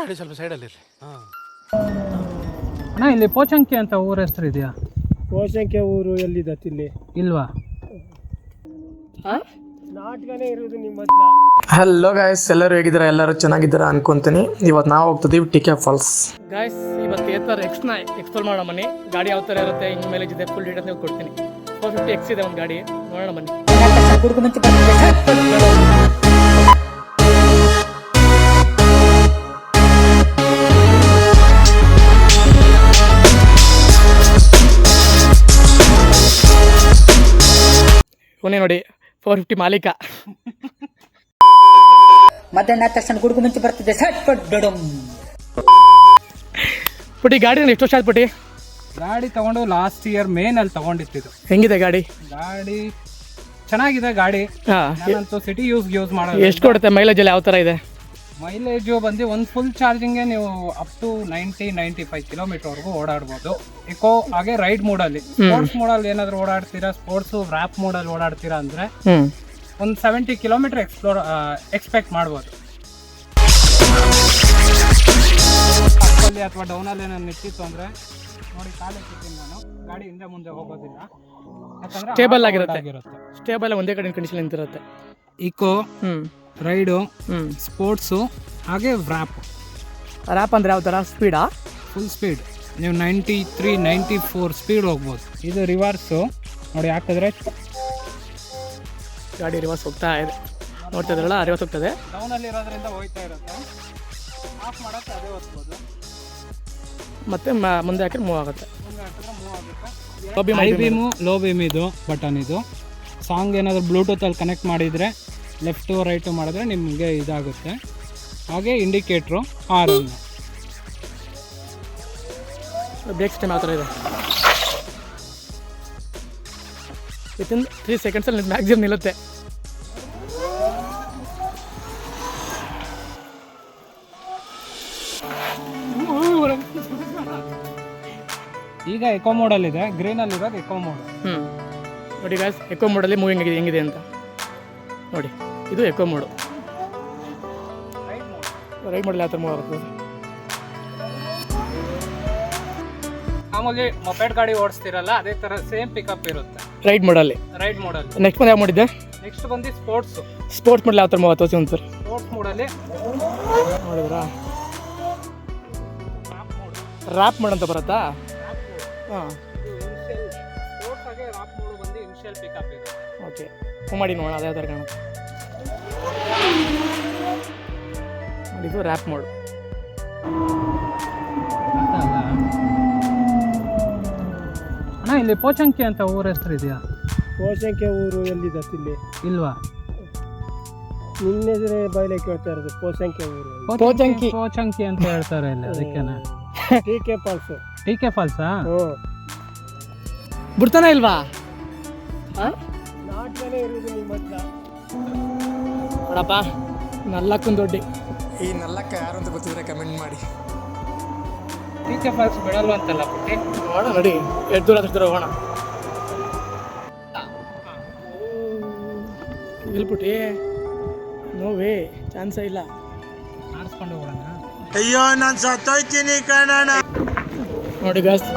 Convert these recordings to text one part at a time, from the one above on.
ಗಾಡಿ ಸ್ವಲ್ಪ ಸೈಡಲ್ಲಿ ಇರಲಿ. ಅಣ್ಣ ಇಲ್ಲಿ ಪೋಚಂಕಿ ಅಂತ ಊರ ಹೆಸರು ಇದೆಯಾ? ಪೋಚಂಕಿ ಊರು ಎಲ್ಲಿದೆ ಇಲ್ಲಿ ಇಲ್ವಾ? ನಾಟಕನೇ ಇರೋದು ನಿಮ್ಮ ಹತ್ರ. ಹಲೋ ಗಾಯ್ಸ್, ಎಲ್ಲರೂ ಹೇಗಿದ್ದೀರಾ? ಎಲ್ಲರೂ ಚೆನ್ನಾಗಿದ್ದೀರಾ ಅನ್ಕೊಂತೀನಿ. ಇವತ್ತು ನಾವು ಹೋಗ್ತಿದ್ದೀವಿ ಟಿಕೆ ಫಾಲ್ಸ್. ಗಾಯ್ಸ್ ಇವತ್ತು ಏತರ ಎಕ್ಸ್ಪ್ಲೋರ್ ಮಾಡೋಣ ಬನ್ನಿ. ಗಾಡಿ ಯಾವ ಥರ ಇರುತ್ತೆ, ಹಿಂಗೆ ಮೈಲೇಜ್ ಇದೆ, ಫುಲ್ ಡೀಟೇಲ್ಸ್ ನೀವು ಕೊಡ್ತೀನಿ. 450X ಇದೆ ಒಂದು ಗಾಡಿ, ನೋಡೋಣ ಬನ್ನಿ. ಇವನೇ ನೋಡಿ 450 ಮಾಲೀಕ. ಮಧ್ಯಾಹ್ನ ತಕ್ಷಣ ಗುಡುಗು ಮುಂಚೆ ಬರ್ತಿದ್ದೆ ಪುಟಿ ಗಾಡಿ ಎಷ್ಟು ವರ್ಷ ಆಯ್ತು ಪುಟಿ? ಗಾಡಿ ತಗೊಂಡು ಲಾಸ್ಟ್ ಇಯರ್ ಮೇನಲ್ಲಿ ತಗೊಂಡಿತ್ತು. ಹೆಂಗಿದೆ ಗಾಡಿ? ಗಾಡಿ ಚೆನ್ನಾಗಿದೆ ಗಾಡಿ. ನಾನಂತೂ ಸಿಟಿ ಯೂಸ್ ಮಾಡೋದು. ಎಷ್ಟು ಕೊಡುತ್ತೆ ಮೈಲೇಜ್ ಎಲ್ಲ ಯಾವ ಥರ ಇದೆ? ಮೈಲೇಜು ಬಂದು ಒಂದು ಫುಲ್ ಚಾರ್ಜಿಂಗ್ಗೆ ನೀವು ಅಪ್ ಟು 90-95 ಕಿಲೋಮೀಟರ್ವರೆಗೂ ಓಡಾಡ್ಬೋದು. ಇಕೋ ಹಾಗೆ ರೈಡ್ ಮೋಡಲ್ಲಿ, ಸ್ಪೋರ್ಟ್ಸ್ ಮೋಡಲ್ಲಿ ಏನಾದರೂ ಓಡಾಡ್ತೀರಾ, ಸ್ಪೋರ್ಟ್ಸು ರ್ಯಾಪ್ ಮೋಡಲ್ಲಿ ಓಡಾಡ್ತೀರಾ ಅಂದರೆ ಒಂದು 70 ಕಿಲೋಮೀಟರ್ ಎಕ್ಸ್ಪೆಕ್ಟ್ ಮಾಡ್ಬೋದು. ಅಪ್ಪಲ್ಲಿ ಅಥವಾ ಡೌನಲ್ಲಿ ಏನಾದ್ರು ನಿಂತಿತ್ತು ಅಂದರೆ ನೋಡಿ, ಕಾಲೇ ಸಿಗ್ತೀನಿ ನಾನು, ಗಾಡಿ ಹಿಂದೆ ಮುಂದೆ ಹೋಗೋದಿಲ್ಲ. ಯಾಕಂದರೆ ಸ್ಟೇಬಲ್ ಆಗಿರುತ್ತೆ. ಸ್ಟೇಬಲ್ ಒಂದೇ ಕಡೆ ಕಂಡೀಷನ್ ನಿಂತಿರುತ್ತೆ. ಇಕೋ, ರೈಡು, ಸ್ಪೋರ್ಟ್ಸು ಹಾಗೆ ರ್ಯಾಪ್ ಅಂದರೆ ಯಾವ ಥರ? ಸ್ಪೀಡಾ? Full speed. ನೀವು 93-94 ಸ್ಪೀಡ್ ಹೋಗ್ಬೋದು. ಇದು ರಿವರ್ಸು ನೋಡಿ, ಹಾಕಿದ್ರೆ ಗಾಡಿ ರಿವರ್ಸ್ ಹೋಗ್ತಾ ಇದೆ, ನೋಡ್ತಾ ಇದ್ರಲ್ಲ, ರಿವರ್ಸ್ ಹೋಗ್ತದೆ. ಡೌನಲ್ಲಿ ಇರೋದ್ರಿಂದ ಹೋಗ್ತಾ ಇರುತ್ತೆ. ಆಫ್ ಮಾಡೋಕ್ಕೆ ಅದೇ ಹೋಗ್ಬೋದು, ಮತ್ತೆ ಮುಂದೆ ಹಾಕಿ ಮೂವ್ ಆಗುತ್ತೆ. ಮುಂದೆ ಹಾಕಿದ್ರೆ ಮೂವ್ ಆಗುತ್ತೆ. ಹೈ ಬೀಮು, ಲೋ ಬೀಮ್ ಇದು ಬಟನ್. ಇದು ಸಾಂಗ್ ಏನಾದರೂ ಬ್ಲೂಟೂತಲ್ಲಿ ಕನೆಕ್ಟ್ ಮಾಡಿದರೆ ಲೆಫ್ಟು ರೈಟು ಮಾಡಿದ್ರೆ ನಿಮಗೆ ಇದಾಗುತ್ತೆ. ಹಾಗೆ ಇಂಡಿಕೇಟ್ರು, ಹಾರನ್ನು. ಬ್ರೇಕ್ ಸಿಸ್ಟಮ್ ಯಾವ ಥರ ಇದೆ? ವಿತಿನ್ 3 ಸೆಕೆಂಡ್ಸಲ್ಲಿ ಮ್ಯಾಕ್ಸಿಮಮ್ ನಿಲ್ಲುತ್ತೆ. ಈಗ ಎಕೋ ಮೋಡಲ್ಲಿದೆ, ಗ್ರೀನಲ್ಲಿರೋದು ಎಕೋ ಮೋಡ್. ನೋಡಿ ಗಾಯ್ಸ್, ಎಕೋ ಮೋಡಲ್ಲಿ ಮೂವಿಂಗ್ ಆಗಿದೆ, ಹೆಂಗಿದೆ ಅಂತ ನೋಡಿ. ಇದು ಎಕೋ ಮೋಡು. ರೈಡ್ ಮಾಡಲಿ ಯಾವ ಥರ ಮೂವ್ ಆಗುತ್ತೆ? ಮಾಮೂಲಿ ಮೊಪೆಡ್ ಗಾಡಿ ಓಡಿಸ್ತಿರಲ್ಲ, ಅದೇ ಥರ ಸೇಮ್ ಪಿಕಪ್ ಇರುತ್ತೆ ರೈಡ್ ಮೋಡಲ್ಲಿ. ನೆಕ್ಸ್ಟ್ ಬಂದು ಯಾವ ಮಾಡಿದ್ದೆ? ನೆಕ್ಸ್ಟ್ ಬಂದು ಸ್ಪೋರ್ಟ್ಸ್ ಮಾಡಲಿ ಯಾವ ಥರ ಮೂವ್ ಆಗುತ್ತೆ ಒಂದು ಸರ್? ಸ್ಪೋರ್ಟ್ಸ್ ಮೋಡಲ್ಲಿ ನೋಡಿದ್ರಾ, ರ್ಯಾಪ್ ಮೋಡ್ ಅಂತ ಬರುತ್ತಾ? ಹಾಂ, ಓಕೆ, ಮೂವ್ ಮಾಡಿ ನೋಡೋಣ ಅದೇ ಥರ ಕಾಣುತ್ತೆ. ಇದು ರ್ಯಾಪ್ ಮೋಡ್. ಅಣ್ಣ ಇಲ್ಲಿ ಪೋಚಂಕಿ ಅಂತ ಊರ ಹೆಸರು ಇದೆಯಾ? ಪೋಚಂಕಿ ಊರು ಎಲ್ಲಿದೆ ಇಲ್ಲಿ ಇಲ್ವಾ? ನಿನ್ನೆದ್ರೆ ಬಯಲೆ ಕೇಳ್ತಾ ಇರೋದು ಪೋಚಂಕಿ ಊರು. ಪೋಚಂಕಿ ಅಂತ ಹೇಳ್ತಾರೆ ಇಲ್ಲಿ, ಅದಕ್ಕೇನೆ. TK falls. ಟಿಕೆ ಫಾಲ್ಸಾ? ಬಿಡ್ತಾನೆ ಇಲ್ವಾ? ನಾಟಕನೇ ಇರೋದು ನಿಮ್ಮ ಹತ್ರ. ನೋಡಪ್ಪ, ನಲ್ಲಕ್ಕೊಂದು ದೊಡ್ಡಿ. ಈ ನಲ್ಲಕ್ಕ ಯಾರು ಅಂತ ಗೊತ್ತಿದ್ರೆ ಕಮೆಂಟ್ ಮಾಡಿ. ಟಿಕೆ ಫಾಲ್ಸ್ ಬಿಡಲ್ವ ಅಂತಲ್ಲ ಪುಟ್ಟಿ? ನೋಡೋಣ ನೋಡಿ, ಎಷ್ಟು ದೂರ ಹೋಗೋಣ. ಇಲ್ಲಿ ಪುಟ್ಟಿ, ನೋವೇ ಚಾನ್ಸೇ ಇಲ್ಲ. ಆರಿಸ್ಕೊಂಡು ಹೋಗೋಣ. ಅಯ್ಯೋ, ನಾನು ಸತ್ತೋಯ್ತೀನಿ ಕಣಣ್ಣ. ನೋಡಿ ಗಾಯ್ಸ್,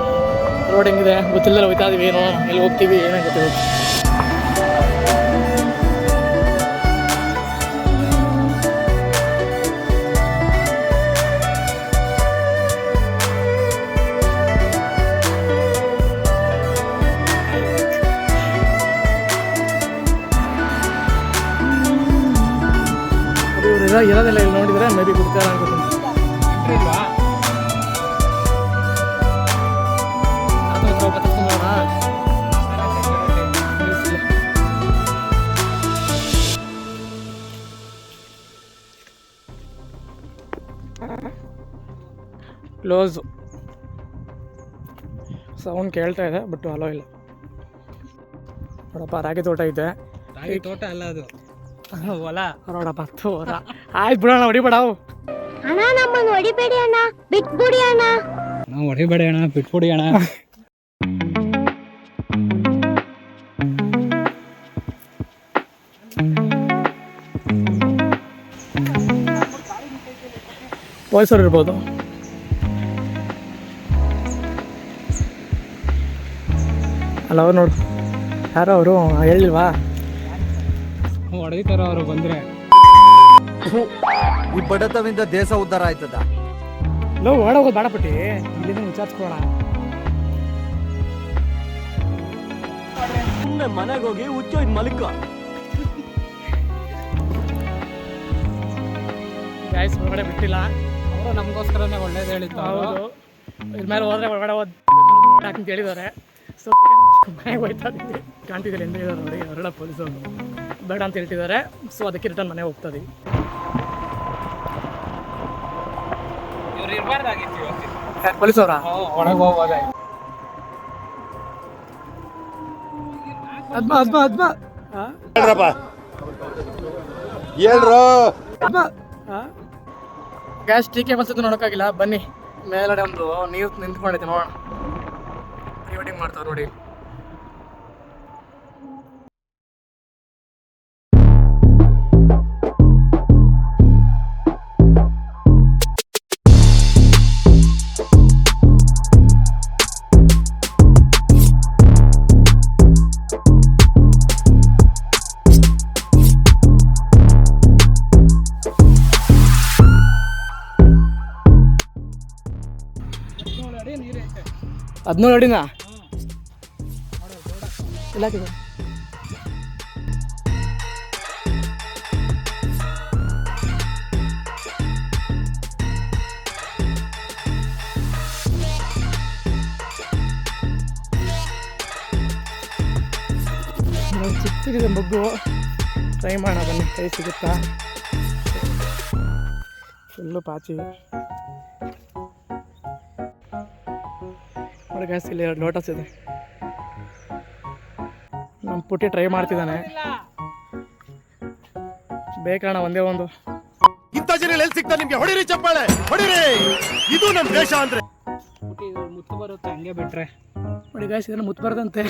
ರೋಡ್ ಹೆಂಗಿದೆ ಗೊತ್ತಿಲ್ಲ, ಹೋಗ್ತಾ ಇದೀವಿ. ಏನೋ ಎಲ್ಲಿ ಹೋಗ್ತೀವಿ ಏನಾಗುತ್ತೆ? ಇರೋದೆಲ್ಲ ಇಲ್ಲಿ ನೋಡಿದ್ರೆ ಮೇ ಬಿ ಬಿಡ್ತಾರ ಅನ್ಕೋತೀನಿ. ಕ್ಲೋಸು. ಸೌಂಡ್ ಕೇಳ್ತಾ ಇದೆ ಬಟ್ ಹಲೋ ಇಲ್ಲ. ನೋಡಪ್ಪ, ರಾಗಿ ತೋಟ ಇದೆ. ರಾಗಿ ತೋಟ ಅಲ್ಲ ಅದು, ಹೊಲ. ನೋಡಪ್ಪ, ಆಯ್ತು ಬಿಡೋಣ, ಹೊಡಿಬೇಡ. ಅಣ್ಣ, ನಮ್ಮನ್ನು ಹೊಡಿಬೇಡಿ ಅಣ್ಣ, ಬಿಟ್ಬಿಡಿ ಅಣ್ಣ. ನಾವು ಹೊಡಿಬೇಡಿ ಅಣ್ಣ, ಬಿಟ್ಬಿಡಿ ಅಣ್ಣ. ಪೊಲೀಸರು ಇರ್ಬೋದು. ಅಲ್ಲ ಅವ್ರು ನೋಡು, ಯಾರೋ ಅವರು ಹೇಳಿಲ್ವಾ? ಹೊಡೆದಿತ್ತಾರ ಅವರು ಬಂದ್ರೆ. ಈ ಬಡತವಿಂದ ದೇಶ ಉದ್ಧಾರ ಆಯ್ತದ. ಲೋ ಹೊರಡೋಗೋದು ಬೇಡ ಪಟ್ಟಿ, ಇಲ್ಲಿಂದ ವಿಚಾರಿಸ್ಕೊಳ್ಳೋಣ. ಸುಮ್ಮನೆ ಮನೆಗೆ ಹೋಗಿ ಹುಚ್ಚೋಯ್ದು ಮಲಿಕ. ಗಾಯ್ಸ್ ಹೊರಗಡೆ ಬಿಟ್ಟಿಲ್ಲ, ಅವರು ನಮಗೋಸ್ಕರನೇ ಒಳ್ಳೇದು ಹೇಳಿತ್ತು. ಹೌದು. ಇದ್ರ ಮೇಲೆ ಹೋದ್ರೆ ಹೊರಗಡೆ ಅಂತ ಹೇಳಿದ್ದಾರೆ. ಸೊ ಮನೆಗೆ ಹೋಯ್ತಾ ಇದ್ದೀವಿ, ಕಾಣ್ತಿದ್ದೀರಿ ಎಂದು ಹೇಳಿದ್ರು ನೋಡಿ, ಹೊರಗಡೆ ಪೊಲೀಸರು ಬೇಡ ಅಂತ ಹೇಳ್ತಿದ್ದಾರೆ. ಸೊ ಅದಕ್ಕೆ ರಿಟರ್ನ್ ಮನೆಗೆ ಹೋಗ್ತಾ ಇದೀವಿ. ಇವ್ರು ಇರಬಾರ್ದಾಗಿತ್ತು ಪೊಲೀಸವರ ಒಳಗೆ ಹೋಗೋದೆ. ಗ್ಯಾಸ್ ಟೀಕೆ ಬನ್ಸುತ್ತೆ ನೋಡೋಕ್ಕಾಗಿಲ್ಲ. ಬನ್ನಿ ಮೇಲ್ಗಡೆ ಒಂದು ನೀರು ನಿಂತ್ಕೊಂಡೈತೆ, ನೋಡೋಣ. ಪ್ರೀ ವೆಡ್ಡಿಂಗ್ ಮಾಡ್ತಾವ್ರು ನೋಡಿ. ಹದಿನೇಳು ಅಡಿನಾ ಇಲ್ಲ ಚಿಕ್ಕದಿದೆ ಮಗ್ಗು. ಟ್ರೈ ಮಾಡೋಣ ಬನ್ನಿ, ಕೈ ಸಿಗುತ್ತಾ? ಫುಲ್ಲು ಪಾಚಿ ನೋಡಿ ಗ್ಯಾಸ್. ಇಲ್ಲಿ 2 ಲೋಟಸ್ ಇದೆ. ನಮ್ಮ ಪುಟ್ಟಿ ಟ್ರೈ ಮಾಡ್ತಿದ್ದಾನೆ. ಬೇಕಣ್ಣ ಒಂದೇ ಒಂದು. ಇಂಥ ಜನ ಎಲ್ಲಿ ಸಿಗ್ತಾರೆ ನಿಮ್ಗೆ? ಹೊಡಿರಿ ಚಪ್ಪಾಳೆ, ಹೊಡಿರಿ. ಇದು ನಮ್ಮ ದೇಶ ಅಂದ್ರೆ. ಮುತ್ತು ಬರುತ್ತೆ ಹಂಗೆ ಬಿಟ್ರೆ. ನೋಡಿ ಗ್ಯಾಸ್, ಇದನ್ನು ಮುತ್ತು ಬರದಂತೆ.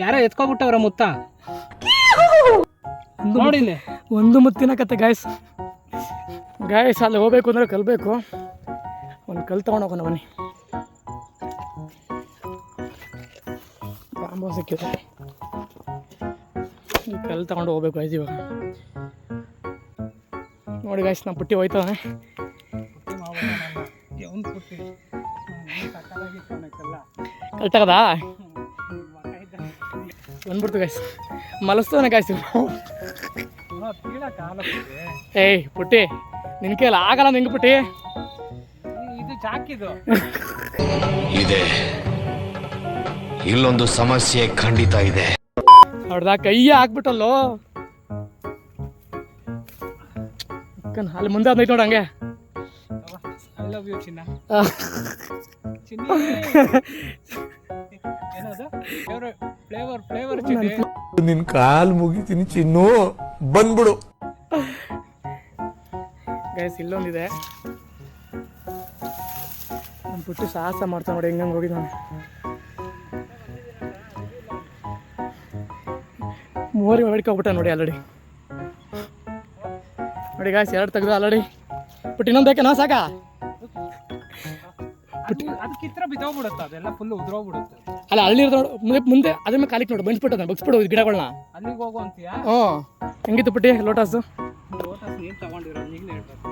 ಯಾರೋ ಎತ್ಕೊಬಿಟ್ಟವ್ರ ಮುತ್ತ ನೋಡಿಲ್ಲ. ಒಂದು ಮುತ್ತಿನ ಕತೆ ಗಾಯ್ಸ್. ಗಾಯ್ಸ್ ಅಲ್ಲಿ ಹೋಗ್ಬೇಕು ಅಂದ್ರೆ ಕಲ್ಬೇಕು. ಒಂದು ಕಲ್ ತೊಗೊಂಡು ಹೋಗೋಣ ಬನ್ನಿ. ಬಾಂಬು ಸಿಕ್ಕಿದೆ, ಈ ಕಲ್ ತಗೊಂಡು ಹೋಗ್ಬೇಕು ಗಾಯ್ಸ್ ಇವಾಗ. ನೋಡಿ ಗಾಯ್ಸ್, ನಮ್ಮ ಪುಟ್ಟಿ ಹೋಯ್ತವನೆ. ಕಲ್ ತಗದಾ ಬಂದ್ಬಿಡ್ತು ಗಾಯ್ಸ್. ಮಲಸ್ತವನೆ ಗಾಯ್ಸ್. ಏಯ್ ಪುಟ್ಟಿ, ನಿನ್ ಕೈಲಿ ಆಗಲ್ಲ ನಿಂಗೆ ಪುಟ್ಟಿ. ಇದು ಚಾಕಿದು ಇದೆ, ಇಲ್ಲೊಂದು ಸಮಸ್ಯೆ ಖಂಡಿತ ಇದೆ. ಅವ್ರದಾ ಕೈಯೇ ಹಾಕ್ಬಿಟ್ಟಲ್ಲೋ. ಅಲ್ಲಿ ಮುಂದೆ ಅದೈತೆ ನೋಡ ಹಂಗೆ. ಐ ಲವ್ ಯು ಚಿನ್ನ. ಏನದು ಫ್ಲೇವರ್ ಚಿನ್ನಿ. ನಿನ್ ಕಾಲ್ ಮುಗಿತೀನಿ ಚಿನ್ನು, ಬಂದ್ಬಿಡು. ಗೈಸ್ ಇಲ್ಲೊಂದಿದೆ. ನಮ್ಮ ಪುಟ್ಟಿ ಸಾಹಸ ಮಾಡ್ತಾ ನೋಡಿ ಹೆಂಗಂಗೆ ಹೋಗಿದ್ದಾನೆ. 3 ಹೊಡ್ಕೊಬಿಟ್ಟ ನೋಡಿ ಆಲ್ರೆಡಿ. ನೋಡಿ ಗಾಯ್ಸ್, 2 ತೆಗೆದು ಆಲ್ರೆಡಿ. ಪುಟ್ಟಿ ಇನ್ನೊಂದು ಬೇಕೇನಾ? ಸಾಕಾ? ಅದಕ್ಕಿತ್ರ ಬಿದ್ದೋಗ್ಬಿಡುತ್ತೆ, ಅದೆಲ್ಲ ಫುಲ್ ಉದ್ರೋಗ್ಬಿಡುತ್ತೆ. ಅಲ್ಲ ಅಲ್ಲಿ ಮುಂದೆ ಅದ್ರ ಮೇಲೆ ಕಾಲಿಕ್ ನೋಡು, ಬನ್ಸ್ಬಿಟ್ಟು ಬಗ್ಸ್ಬಿಡು ಗಿಡಗಳನ್ನ. ಅಲ್ಲಿಗೆ ಹೋಗು ಅಂತೀಯಾ? ಹ್ಞೂ. ಹೆಂಗಿತ್ತು ಪುಟ್ಟಿ ಲೋಟಸ್? ಲೋಟಸ್ ನೀನು ತಗೊಂಡಿರೋ, ಈಗಲೇ ಹೇಳ್ಬೇಕು.